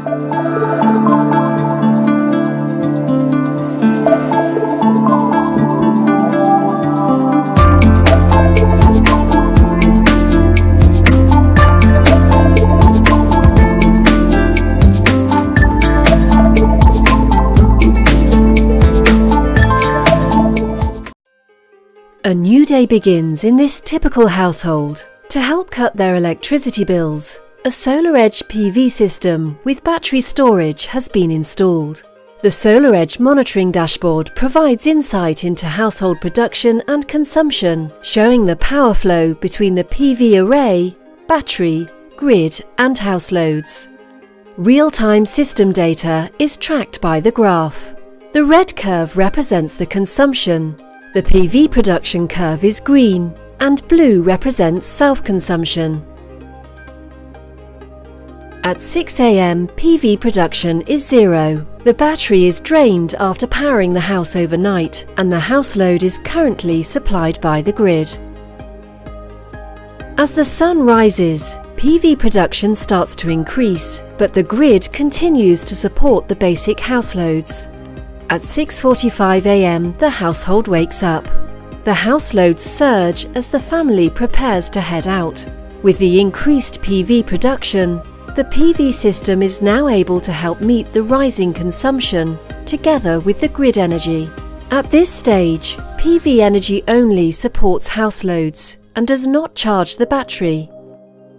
A new day begins in this typical household. To help cut their electricity bills, a SolarEdge PV system with battery storage has been installed. The SolarEdge monitoring dashboard provides insight into household production and consumption, showing the power flow between the PV array, battery, grid and house loads. Real-time system data is tracked by the graph. The red curve represents the consumption. The PV production curve is green, and blue represents self-consumption. At 6 AM, PV production is 0. The battery is drained after powering the house overnight, and the house load is currently supplied by the grid. As the sun rises, PV production starts to increase, but the grid continues to support the basic house loads. At 6:45 AM, the household wakes up. The house loads surge as the family prepares to head out. With the increased PV production, the PV system is now able to help meet the rising consumption, together with the grid energy. At this stage, PV energy only supports house loads and does not charge the battery.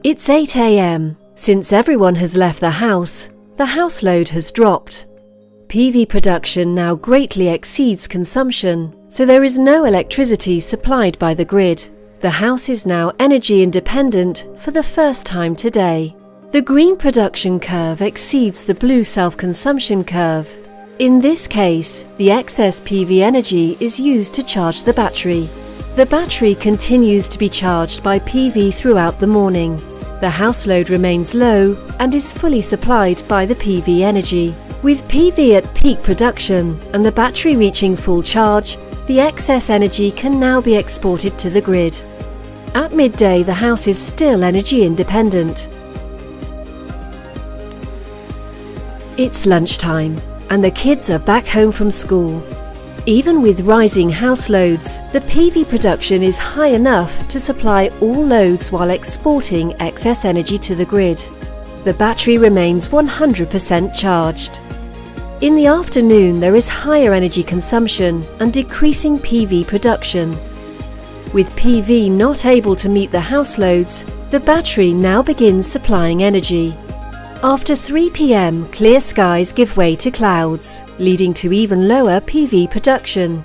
It's 8 AM. Since everyone has left the house load has dropped. PV production now greatly exceeds consumption, so there is no electricity supplied by the grid. The house is now energy independent for the first time today. The green production curve exceeds the blue self-consumption curve. In this case, the excess PV energy is used to charge the battery. The battery continues to be charged by PV throughout the morning. The house load remains low and is fully supplied by the PV energy. With PV at peak production and the battery reaching full charge, the excess energy can now be exported to the grid. At midday, the house is still energy independent. It's lunchtime, and the kids are back home from school. Even with rising house loads, the PV production is high enough to supply all loads while exporting excess energy to the grid. The battery remains 100% charged. In the afternoon, there is higher energy consumption and decreasing PV production. With PV not able to meet the house loads, the battery now begins supplying energy. After 3 PM, clear skies give way to clouds, leading to even lower PV production.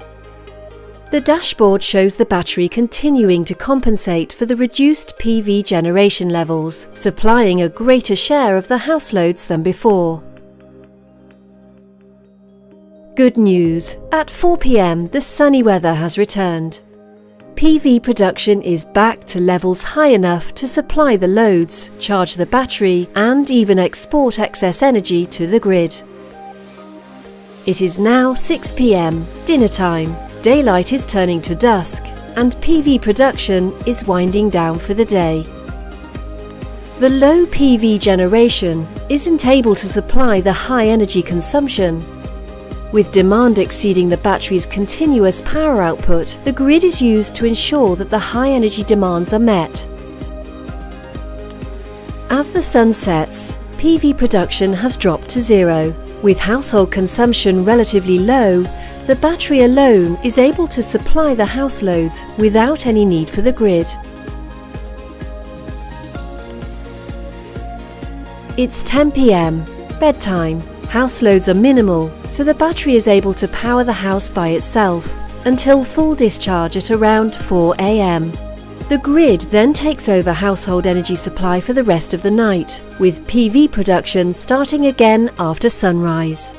The dashboard shows the battery continuing to compensate for the reduced PV generation levels, supplying a greater share of the house loads than before. Good news! At 4 PM, the sunny weather has returned. PV production is back to levels high enough to supply the loads, charge the battery, and even export excess energy to the grid. It is now 6 PM, dinner time. Daylight is turning to dusk, and PV production is winding down for the day. The low PV generation isn't able to supply the high energy consumption. With demand exceeding the battery's continuous power output, the grid is used to ensure that the high energy demands are met. As the sun sets, PV production has dropped to 0. With household consumption relatively low, the battery alone is able to supply the house loads without any need for the grid. It's 10 PM, bedtime. House loads are minimal, so the battery is able to power the house by itself until full discharge at around 4 AM. The grid then takes over household energy supply for the rest of the night, with PV production starting again after sunrise.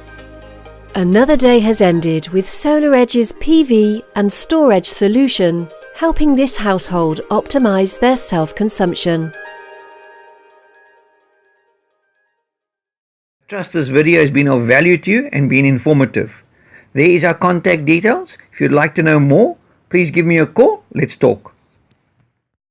Another day has ended with SolarEdge's PV and StoreEdge solution, helping this household optimize their self-consumption. Trust this video has been of value to you and been informative. There is our contact details. If you'd like to know more, please give me a call. Let's talk.